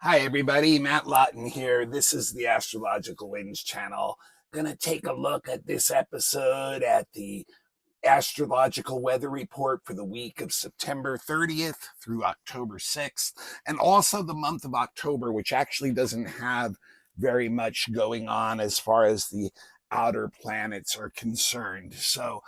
Hi everybody, Matt Lawton here. This is the Astrological Winds channel. Gonna take a look at this episode at the astrological weather report for the week of September 30th through October 6th, and also the month of October, which actually doesn't have very much going on as far as the outer planets are concerned. So,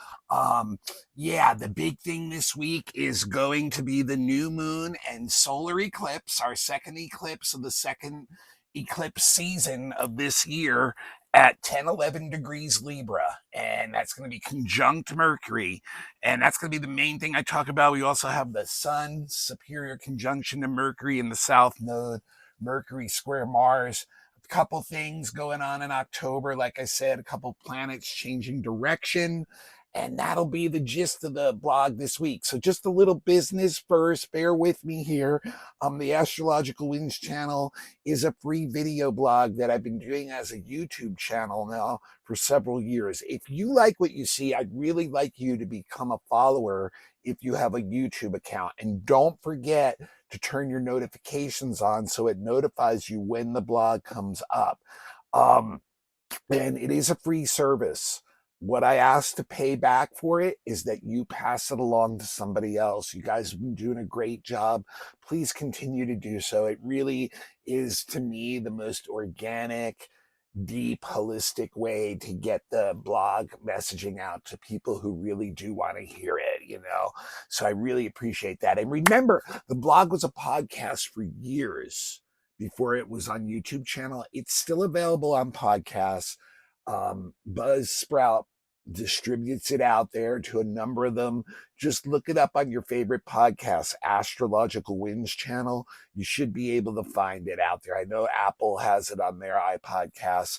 yeah, the big thing this week is going to be the new moon and solar eclipse, our second eclipse of the second eclipse season of this year at 10-11 degrees Libra, and that's going to be conjunct Mercury, and that's going to be the main thing I talk about. We also have the Sun superior conjunction to Mercury in the South Node, Mercury square Mars. A couple things going on in October, like I said, a couple planets changing direction, and that'll be the gist of the blog this week. So just a little business first, bear with me here. The Astrological Winds channel is a free video blog that I've been doing as a YouTube channel now for several years. If you like what you see, I'd really like you to become a follower if you have a YouTube account. And don't forget to turn your notifications on so it notifies you when the blog comes up. And it is a free service. What I ask to pay back for it is that you pass it along to somebody else. You guys have been doing a great job. Please continue to do so. It really is, to me, the most organic, deep, holistic way to get the blog messaging out to people who really do want to hear it. So I really appreciate that. And remember, the blog was a podcast for years before it was on YouTube channel. It's still available on podcasts. Buzzsprout distributes it out there to a number of them. Just look it up on your favorite podcast, Astrological Winds channel. You should be able to find it out there. I know Apple has it on their iPodcasts.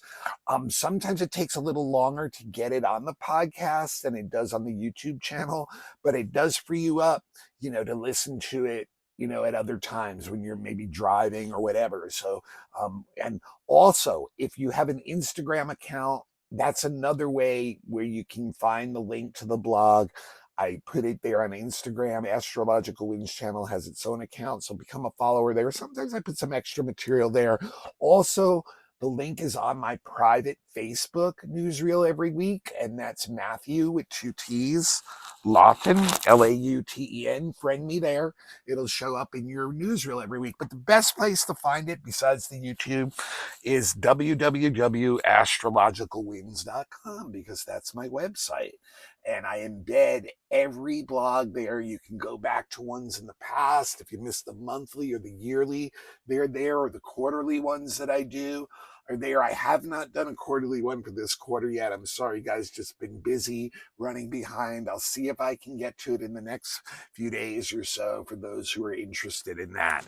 Sometimes it takes a little longer to get it on the podcast than it does on the YouTube channel, but it does free you up, to listen to it at other times when you're maybe driving or whatever. So, and also, if you have an Instagram account, that's another way where you can find the link to the blog. I put it there on Instagram. Astrological Winds channel has its own account, so become a follower there. Sometimes I put some extra material there. Also, the link is on my private Facebook newsreel every week, and that's Matthew with 2 T's, Lawton, Lauten. Friend me there. It'll show up in your newsreel every week. But the best place to find it, besides the YouTube, is www.astrologicalwinds.com, because that's my website. And I embed every blog there. You can go back to ones in the past. If you missed the monthly or the yearly, they're there, or the quarterly ones that I do are there. I have not done a quarterly one for this quarter yet. I'm sorry, guys, just been busy running behind. I'll see if I can get to it in the next few days or so for those who are interested in that.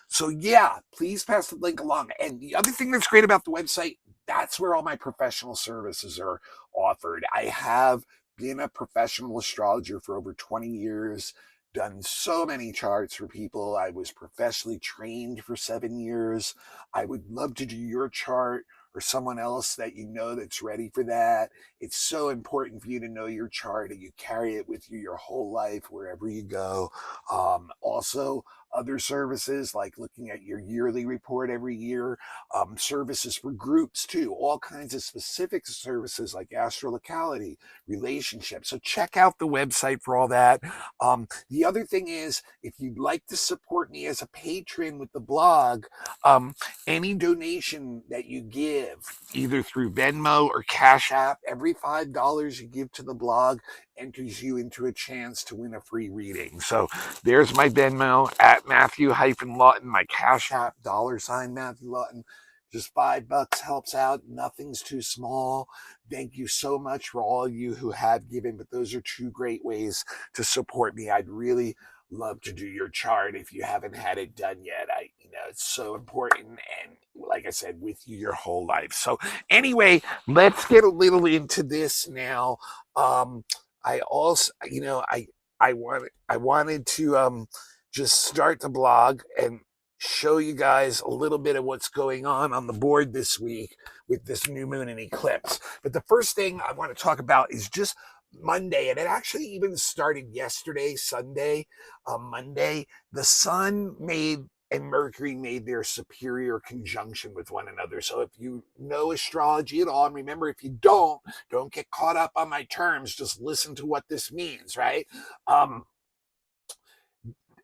So yeah, please pass the link along. And the other thing that's great about the website, that's where all my professional services are offered. I have been a professional astrologer for over 20 years, done so many charts for people. I was professionally trained for 7 years. I would love to do your chart or someone else that that's ready for that. It's so important for you to know your chart and you carry it with you your whole life wherever you go. Also, other services like looking at your yearly report every year, services for groups too, all kinds of specific services like astrolocality, relationships. So check out the website for all that. The other thing is, if you'd like to support me as a patron with the blog, any donation that you give, either through Venmo or Cash App, every $5 you give to the blog enters you into a chance to win a free reading. So there's my Venmo at Matthew-Lawton, my Cash App, $Matthew Lawton. Just $5 helps out. Nothing's too small. Thank you so much for all of you who have given, but those are 2 great ways to support me. I'd really love to do your chart if you haven't had it done yet. It's so important, and like I said, with you your whole life. So anyway, let's get a little into this now. I also, I wanted to just start the blog and show you guys a little bit of what's going on the board this week with this new moon and eclipse. But the first thing I want to talk about is just Monday, and it actually even started yesterday, Sunday. Monday, the sun made and Mercury made their superior conjunction with one another. So if you know astrology at all, and remember, if you don't get caught up on my terms, just listen to what this means, right?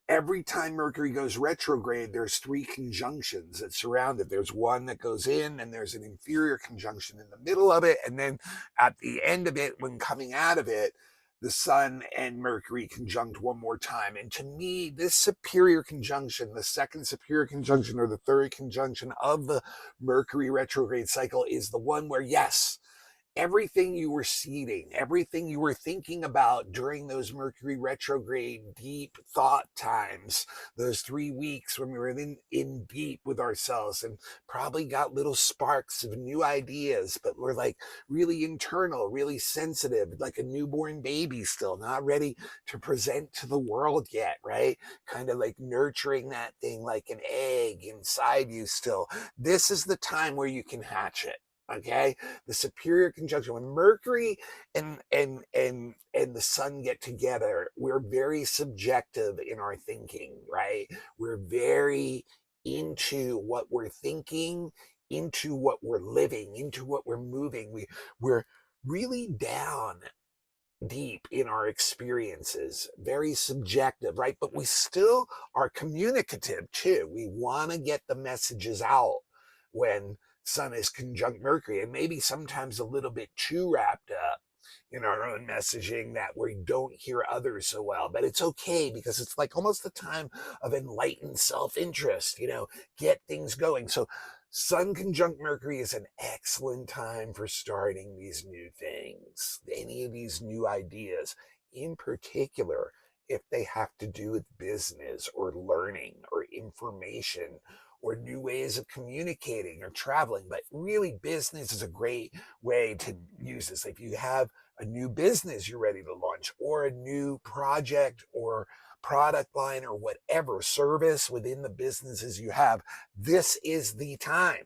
Every time Mercury goes retrograde, there's three conjunctions that surround it. There's one that goes in, and there's an inferior conjunction in the middle of it. And then at the end of it, when coming out of it, the Sun and Mercury conjunct one more time. And to me, this superior conjunction, the second superior conjunction or the third conjunction of the Mercury retrograde cycle, is the one where, yes, everything you were seeding, everything you were thinking about during those Mercury retrograde deep thought times, those 3 weeks when we were in deep with ourselves and probably got little sparks of new ideas, but we're like really internal, really sensitive, like a newborn baby still, not ready to present to the world yet, right? Kind of like nurturing that thing like an egg inside you still. This is the time where you can hatch it. Okay, the superior conjunction when Mercury and the Sun get together, we're very subjective in our thinking, right? We're very into what we're thinking, into what we're living, into what we're moving. We're really down deep in our experiences, very subjective, right? But we still are communicative too. We want to get the messages out when Sun is conjunct Mercury, and maybe sometimes a little bit too wrapped up in our own messaging that we don't hear others so well. But it's okay because it's like almost the time of enlightened self-interest, get things going. So Sun conjunct Mercury is an excellent time for starting these new things, any of these new ideas, in particular, if they have to do with business or learning or information or new ways of communicating or traveling. But really, business is a great way to use this. If you have a new business you're ready to launch, or a new project or product line or whatever service within the businesses you have, this is the time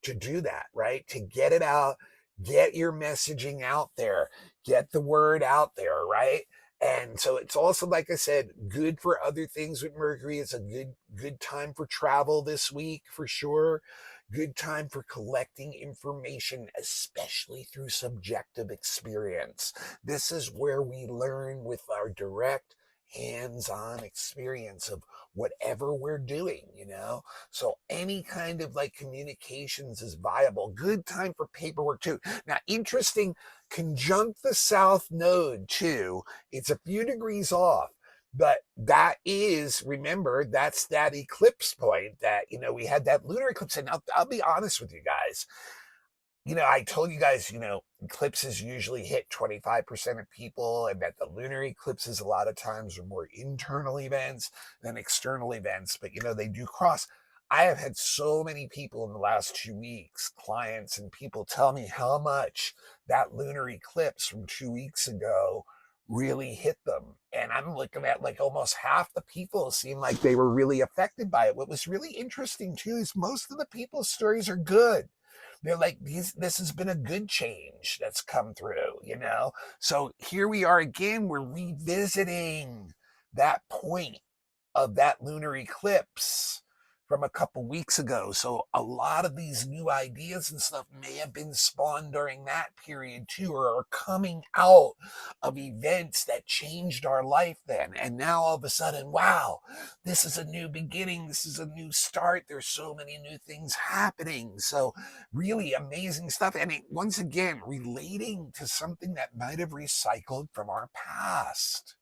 to do that, right? To get it out, get your messaging out there, get the word out there, right? And so it's also, like I said, good for other things with Mercury. It's a good time for travel this week for sure. Good time for collecting information, especially through subjective experience. This is where we learn with our direct hands-on experience of whatever we're doing. So any kind of like communications is viable. Good time for paperwork too. Now, interesting, conjunct the South Node too. It's a few degrees off, but that is, remember, that's that eclipse point that, we had that lunar eclipse. And I'll be honest with you guys. I told you guys, eclipses usually hit 25% of people, and that the lunar eclipses a lot of times are more internal events than external events, but they do cross. I have had so many people in the last 2 weeks, clients and people, tell me how much that lunar eclipse from 2 weeks ago really hit them. And I'm looking at like almost half the people seem like they were really affected by it. What was really interesting too is most of the people's stories are good. They're like, this has been a good change that's come through. So here we are again, we're revisiting that point of that lunar eclipse from a couple weeks ago. So a lot of these new ideas and stuff may have been spawned during that period too, or are coming out of events that changed our life then. And now all of a sudden, wow, this is a new beginning. This is a new start. There's so many new things happening. So really amazing stuff. And once again, relating to something that might have recycled from our past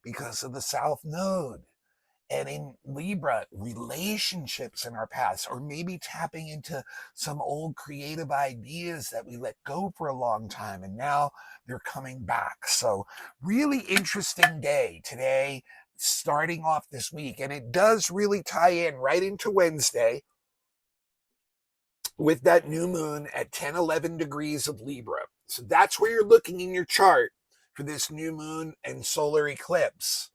because of the South Node. And in Libra, relationships in our past, or maybe tapping into some old creative ideas that we let go for a long time and now they're coming back. So really interesting day today, starting off this week. And it does really tie in right into Wednesday with that new moon at 10-11 degrees of Libra. So that's where you're looking in your chart for this new moon and solar eclipse.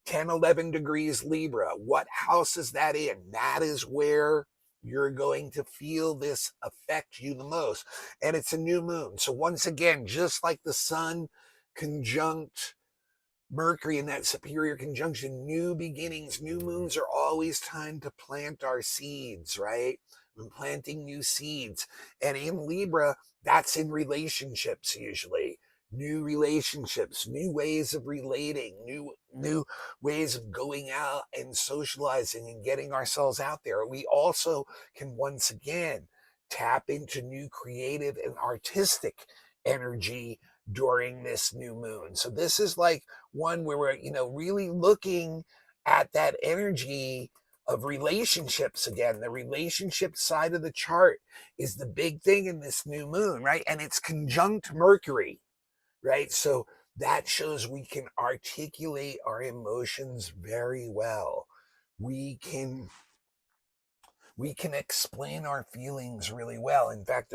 10-11 degrees Libra. What house is that in? That is where you're going to feel this affect you the most. And it's a new moon. So once again, just like the Sun conjunct Mercury in that superior conjunction, new beginnings, new moons are always time to plant our seeds, right? When planting new seeds. And in Libra, that's in relationships usually. New relationships, new ways of relating, new ways of going out and socializing and getting ourselves out there. We also can once again tap into new creative and artistic energy during this new moon. So this is like one where we're, really looking at that energy of relationships again. The relationship side of the chart is the big thing in this new moon, right? And it's conjunct Mercury, right? So that shows we can articulate our emotions very well. We can explain our feelings really well. In fact,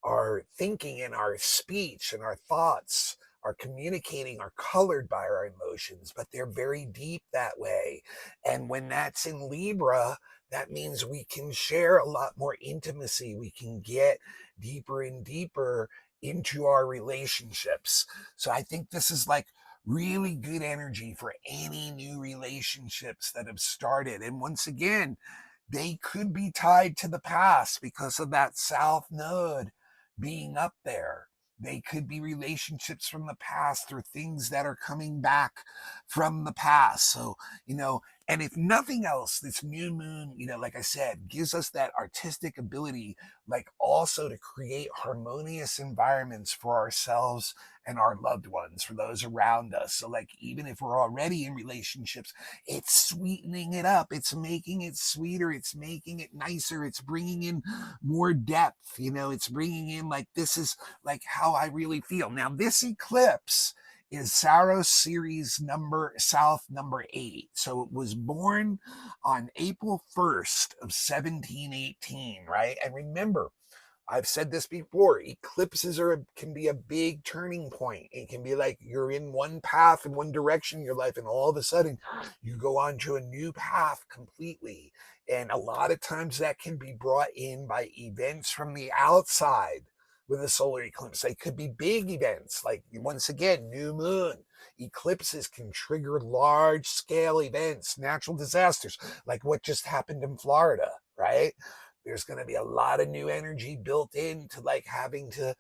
our thinking and our speech and our thoughts, our communicating are colored by our emotions, but they're very deep that way. And when that's in Libra, that means we can share a lot more intimacy. We can get deeper and deeper into our relationships. So I think this is like really good energy for any new relationships that have started. And once again, they could be tied to the past because of that South Node being up there. They could be relationships from the past or things that are coming back from the past. So, and if nothing else, this new moon, like I said, gives us that artistic ability, like also to create harmonious environments for ourselves and our loved ones, for those around us. So, like, even if we're already in relationships, it's sweetening it up. It's making it sweeter. It's making it nicer. It's bringing in more depth. It's bringing in like, this is like how I really feel. Now, this eclipse is Saros series number 8. So it was born on April 1st of 1718, right? And remember, I've said this before, eclipses can be a big turning point. It can be like you're in one path in one direction in your life, and all of a sudden you go on to a new path completely. And a lot of times that can be brought in by events from the outside with a solar eclipse. They could be big events, like, once again, new moon. Eclipses can trigger large scale events, natural disasters, like what just happened in Florida, right? There's going to be a lot of new energy built into like having to,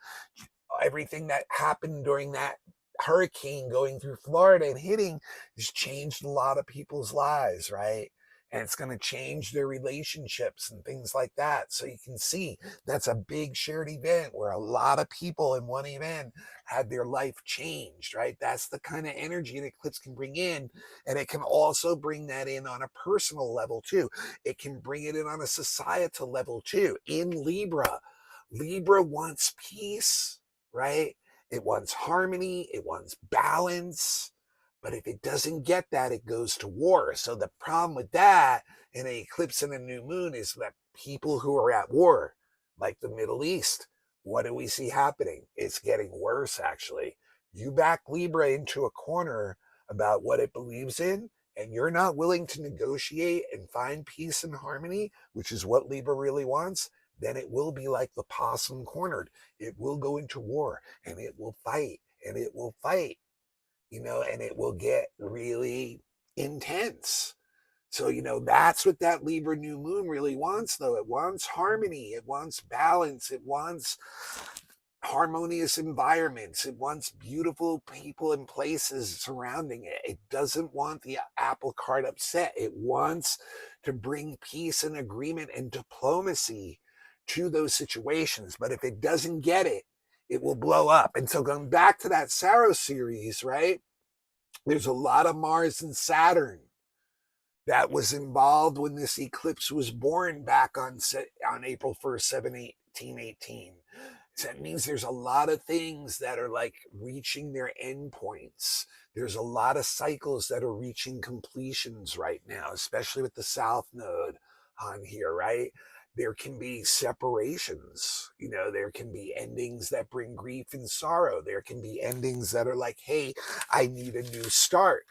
everything that happened during that hurricane going through Florida and hitting has changed a lot of people's lives, right? And it's going to change their relationships and things like that. So you can see that's a big shared event where a lot of people in one event had their life changed, right? That's the kind of energy an eclipse can bring in. And it can also bring that in on a personal level too. It can bring it in on a societal level too. In Libra, Libra wants peace, right? It wants harmony, it wants balance. But if it doesn't get that, it goes to war. So the problem with that in an eclipse and a new moon is that people who are at war, like the Middle East, what do we see happening? It's getting worse, actually. You back Libra into a corner about what it believes in, and you're not willing to negotiate and find peace and harmony, which is what Libra really wants, then it will be like the possum cornered. It will go into war and it will fight and it will fight, and it will get really intense. So, that's what that Libra new moon really wants, though. It wants harmony, it wants balance, it wants harmonious environments, it wants beautiful people and places surrounding it. It doesn't want the apple cart upset. It wants to bring peace and agreement and diplomacy to those situations. But if it doesn't get it, it will blow up. And so, going back to that Saros series, right? There's a lot of Mars and Saturn that was involved when this eclipse was born back on April 1st, 1718. So that means there's a lot of things that are like reaching their endpoints. There's a lot of cycles that are reaching completions right now, especially with the South Node on here, right? There can be separations, there can be endings that bring grief and sorrow. There can be endings that are like, hey, I need a new start,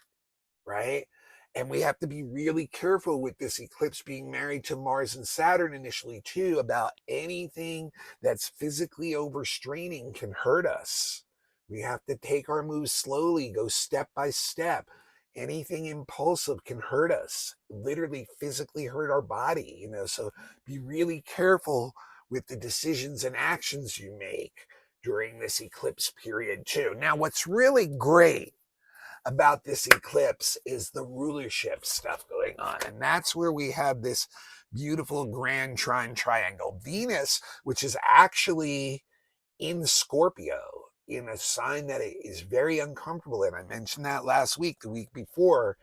right? And we have to be really careful with this eclipse being married to Mars and Saturn initially too, about anything that's physically overstraining can hurt us, We have to take our moves slowly, go step by step. Anything impulsive can hurt us, literally physically hurt our body, so be really careful with the decisions and actions you make during this eclipse period too. Now, what's really great about this eclipse is the rulership stuff going on. And that's where we have this beautiful grand trine triangle. Venus, which is actually in Scorpio, in a sign that it is very uncomfortable in. I mentioned that last week, the week before,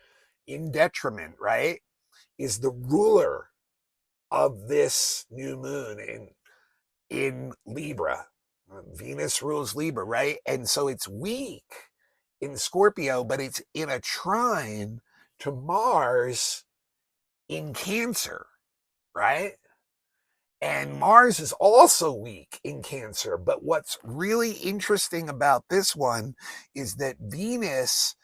in detriment, right? Is the ruler of this new moon in Libra. Venus rules Libra, right? And so it's weak in Scorpio, but it's in a trine to Mars in Cancer, right? And Mars is also weak in Cancer. But what's really interesting about this one is that Venus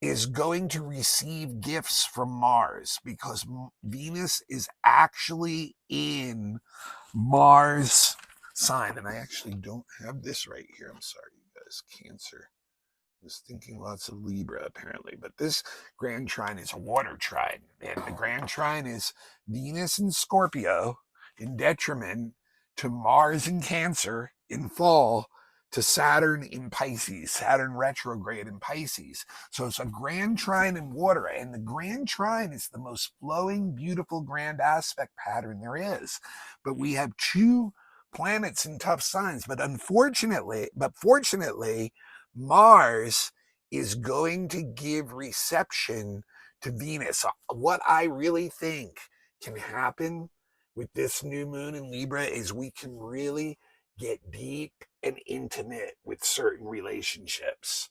is going to receive gifts from Mars because Venus is actually in Mars sign. And I actually don't have this right here. I'm sorry, you guys. Cancer. I was thinking lots of Libra apparently, but this grand trine is a water trine. And the grand trine is Venus in Scorpio in detriment to Mars in Cancer in fall to Saturn in Pisces, Saturn retrograde in Pisces. So it's a grand trine in water, and the grand trine is the most flowing, beautiful grand aspect pattern there is. But we have two planets in tough signs, but fortunately, Mars is going to give reception to Venus. What I really think can happen with this new moon in Libra is we can really get deep and intimate with certain relationships.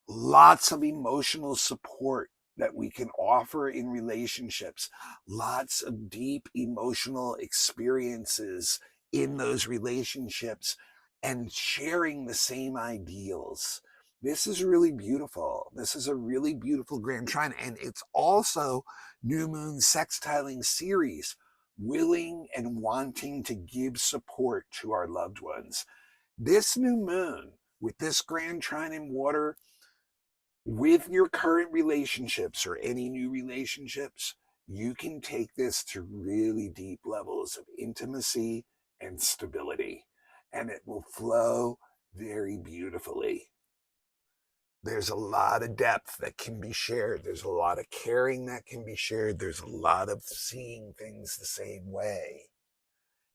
Lots of emotional support that we can offer in relationships. Lots of deep emotional experiences in those relationships and sharing the same ideals. This is really beautiful. This is a really beautiful grand trine. And it's also new moon sextiling Ceres, willing and wanting to give support to our loved ones. This new moon with this grand trine in water, with your current relationships or any new relationships, you can take this to really deep levels of intimacy and stability, and it will flow very beautifully. There's a lot of depth that can be shared. There's a lot of caring that can be shared. There's a lot of seeing things the same way.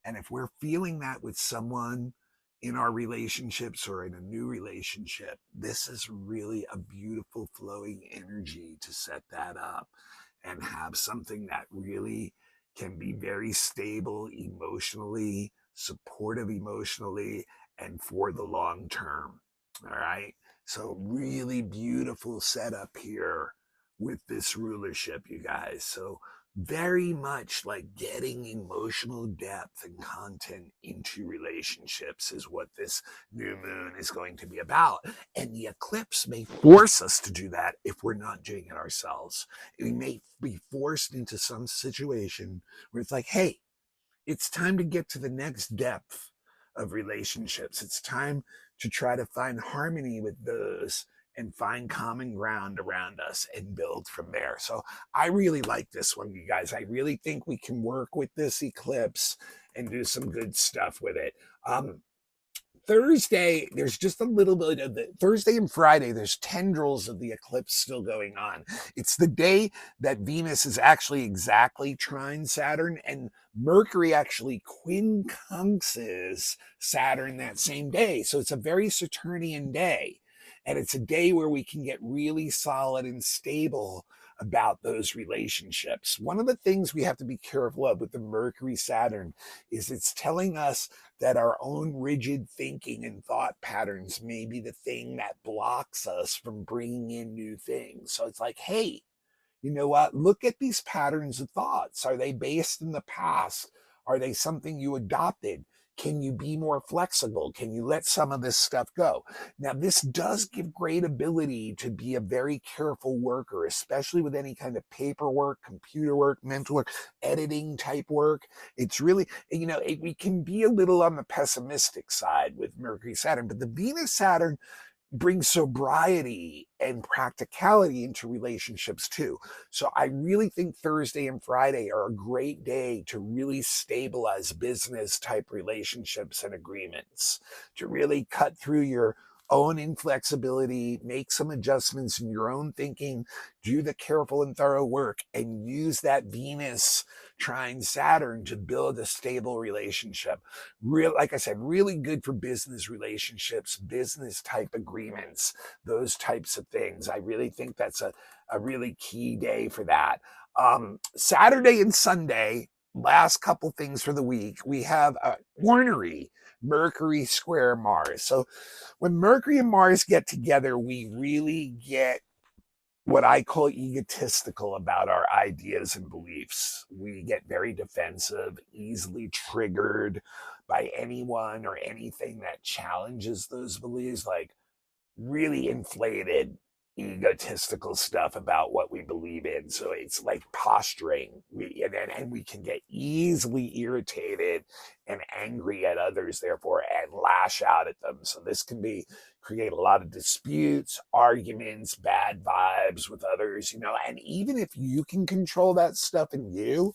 And if we're feeling that with someone in our relationships or in a new relationship, this is really a beautiful flowing energy to set that up and have something that really can be very stable emotionally, supportive emotionally, and for the long term. All right. So really beautiful setup here with this rulership, you guys. So very much like getting emotional depth and content into relationships is what this new moon is going to be about. And the eclipse may force us to do that if we're not doing it ourselves. We may be forced into some situation where it's like, hey, it's time to get to the next depth of relationships. It's time to try to find harmony with those and find common ground around us and build from there. So I really like this one, you guys. I really think we can work with this eclipse and do some good stuff with it. Thursday, there's just a little bit of the Thursday and Friday, there's tendrils of the eclipse still going on. It's the day that Venus is actually exactly trine Saturn, and Mercury actually quincunxes Saturn that same day. So it's a very Saturnian day. And it's a day where we can get really solid and stable about those relationships. One of the things we have to be careful of with the Mercury Saturn is it's telling us that our own rigid thinking and thought patterns may be the thing that blocks us from bringing in new things. So it's like, hey, you know what? Look at these patterns of thoughts. Are they based in the past? Are they something you adopted? Can you be more flexible? Can you let some of this stuff go? Now, this does give great ability to be a very careful worker, especially with any kind of paperwork, computer work, mental work, editing type work. It's really, we can be a little on the pessimistic side with Mercury Saturn, but the Venus Saturn bring sobriety and practicality into relationships too. So I really think Thursday and Friday are a great day to really stabilize business type relationships and agreements, to really cut through your own inflexibility, make some adjustments in your own thinking, do the careful and thorough work, and use that Venus trine Saturn to build a stable relationship. Real, like I said, really good for business relationships, business type agreements, those types of things. I really think that's a really key day for that. Saturday and Sunday, last couple things for the week, we have a ornery Mercury square Mars. So when Mercury and Mars get together, we really get what I call egotistical about our ideas and beliefs. We get very defensive, easily triggered by anyone or anything that challenges those beliefs, like really inflated egotistical stuff about what we believe in. So it's like posturing. And we can get easily irritated and angry at others, therefore, and lash out at them. So this can create a lot of disputes, arguments, bad vibes with others, and even if you can control that stuff in you,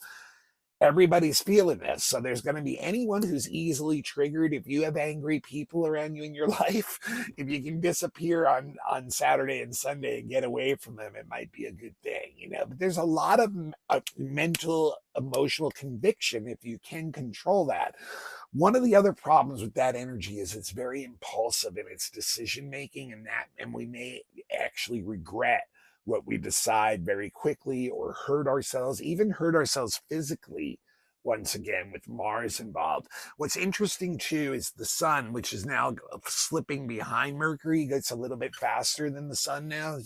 everybody's feeling this. So there's going to be anyone who's easily triggered. If you have angry people around you in your life, if you can disappear on Saturday and Sunday and get away from them, it might be a good thing, But there's a lot of mental, emotional conviction if you can control that. One of the other problems with that energy is it's very impulsive in its decision making, and we may actually regret what we decide very quickly, or even hurt ourselves physically, once again, with Mars involved. What's interesting too is the sun, which is now slipping behind Mercury, gets a little bit faster than the sun now,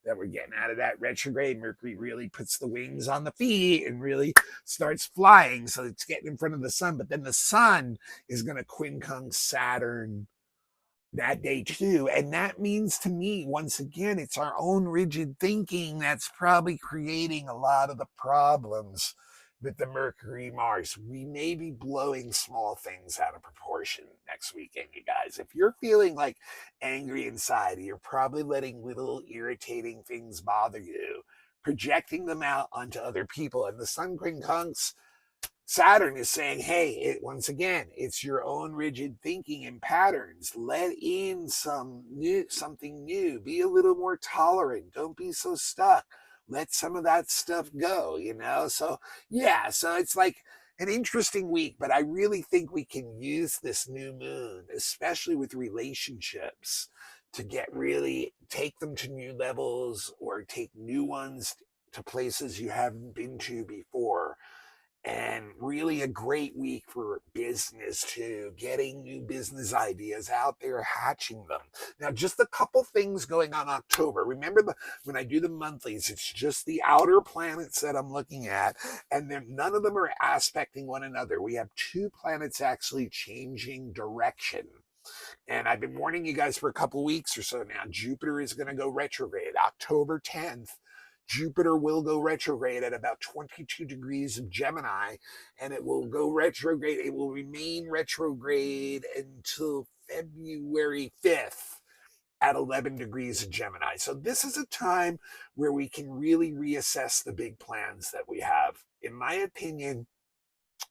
that we're getting out of that retrograde. Mercury really puts the wings on the feet and really starts flying. So it's getting in front of the sun, but then the sun is going to quincunx Saturn that day too. And that means to me, once again, it's our own rigid thinking that's probably creating a lot of the problems with the Mercury Mars. We may be blowing small things out of proportion next weekend, you guys. If you're feeling like angry inside, you're probably letting little irritating things bother you, projecting them out onto other people. And the Sun quincunx Saturn is saying, hey, once again, it's your own rigid thinking and patterns. Let in something new. Be a little more tolerant. Don't be so stuck. Let some of that stuff go, So, yeah, so it's like an interesting week, but I really think we can use this new moon, especially with relationships, to take them to new levels, or take new ones to places you haven't been to before. And really a great week for business too, getting new business ideas out there, hatching them. Now, just a couple things going on October. Remember, when I do the monthlies, it's just the outer planets that I'm looking at, and none of them are aspecting one another. We have two planets actually changing direction. And I've been warning you guys for a couple weeks or so now. Jupiter is going to go retrograde October 10th. Jupiter will go retrograde at about 22 degrees of Gemini, and it will go retrograde. It will remain retrograde until February 5th at 11 degrees of Gemini. So this is a time where we can really reassess the big plans that we have. In my opinion,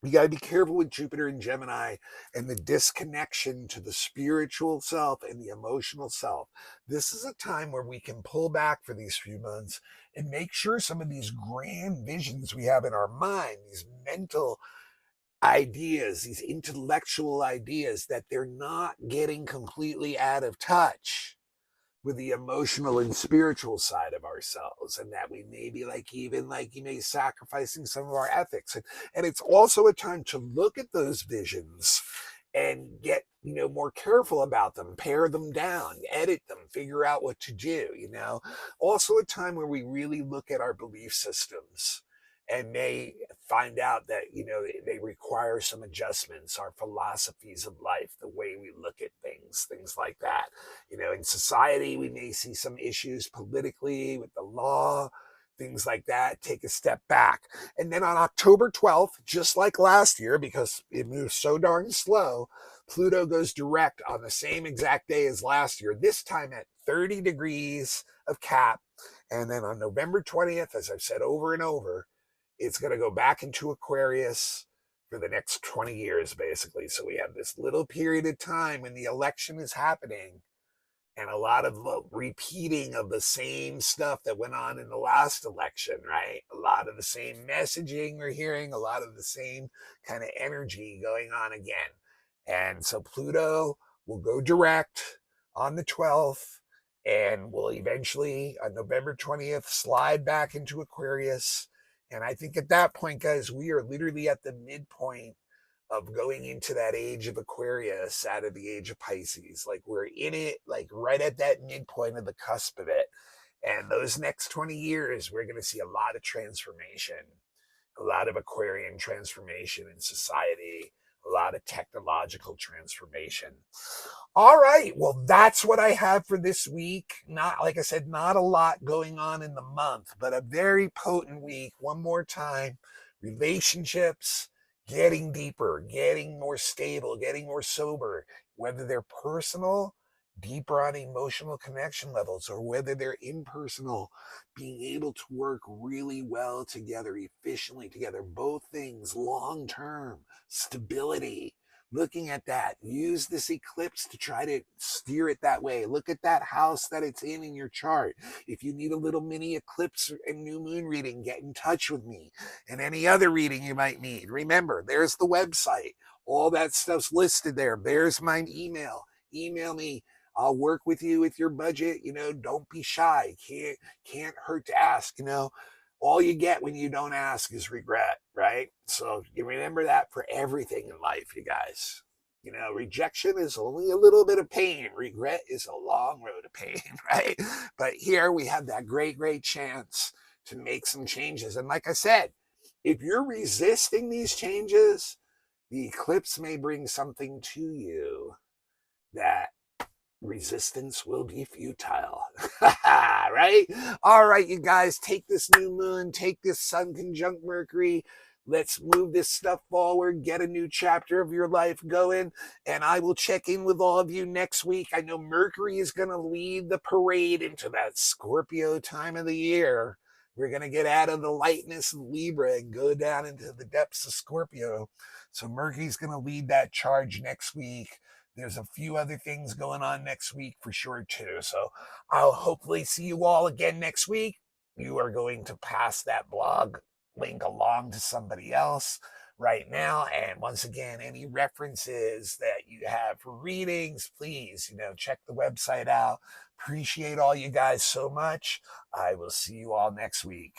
you got to be careful with Jupiter and Gemini and the disconnection to the spiritual self and the emotional self. This is a time where we can pull back for these few months and make sure some of these grand visions we have in our mind, these mental ideas, these intellectual ideas, that they're not getting completely out of touch with the emotional and spiritual side of ourselves, and that we may be sacrificing some of our ethics. And it's also a time to look at those visions and get more careful about them, pare them down, edit them, figure out what to do. Also a time where we really look at our belief systems and may find out that they require some adjustments, our philosophies of life, the way we look at things like that. In society, we may see some issues politically with the law, things like that, take a step back. And then on October 12th, just like last year, because it moves so darn slow, Pluto goes direct on the same exact day as last year, this time at 30 degrees of Cap. And then on November 20th, as I've said over and over, it's going to go back into Aquarius for the next 20 years, basically. So we have this little period of time when the election is happening and a lot of repeating of the same stuff that went on in the last election, right? A lot of the same messaging we're hearing, a lot of the same kind of energy going on again. And so Pluto will go direct on the 12th and will eventually, on November 20th, slide back into Aquarius. And I think at that point, guys, we are literally at the midpoint of going into that age of Aquarius out of the age of Pisces. Like we're in it, like right at that midpoint of the cusp of it. And those next 20 years, we're going to see a lot of transformation, a lot of Aquarian transformation in society, a lot of technological transformation. All right. Well, that's what I have for this week. Not, like I said, not a lot going on in the month, but a very potent week. One more time, relationships, getting deeper, getting more stable, getting more sober, whether they're personal, deeper on emotional connection levels, or whether they're impersonal, being able to work really well together, efficiently together, both things, long term, stability. Looking at that, use this eclipse to try to steer it that way. Look at that house that it's in your chart. If you need a little mini eclipse and new moon reading, get in touch with me. And any other reading you might need. Remember, there's the website. All that stuff's listed there. There's my email. Email me. I'll work with you with your budget. Don't be shy. Can't hurt to ask. All you get when you don't ask is regret, right? So you remember that for everything in life, you guys. Rejection is only a little bit of pain. Regret is a long road of pain, right? But here we have that great, great chance to make some changes. And like I said, if you're resisting these changes, the eclipse may bring something to you that resistance will be futile. Right? All right, you guys, take this new moon, take this sun conjunct Mercury. Let's move this stuff forward, get a new chapter of your life going, and I will check in with all of you next week. I know Mercury is going to lead the parade into that Scorpio time of the year. We're going to get out of the lightness of Libra and go down into the depths of Scorpio. So Mercury's going to lead that charge next week. There's a few other things going on next week for sure, too. So I'll hopefully see you all again next week. You are going to pass that blog link along to somebody else right now. And once again, any references that you have for readings, please, check the website out. Appreciate all you guys so much. I will see you all next week.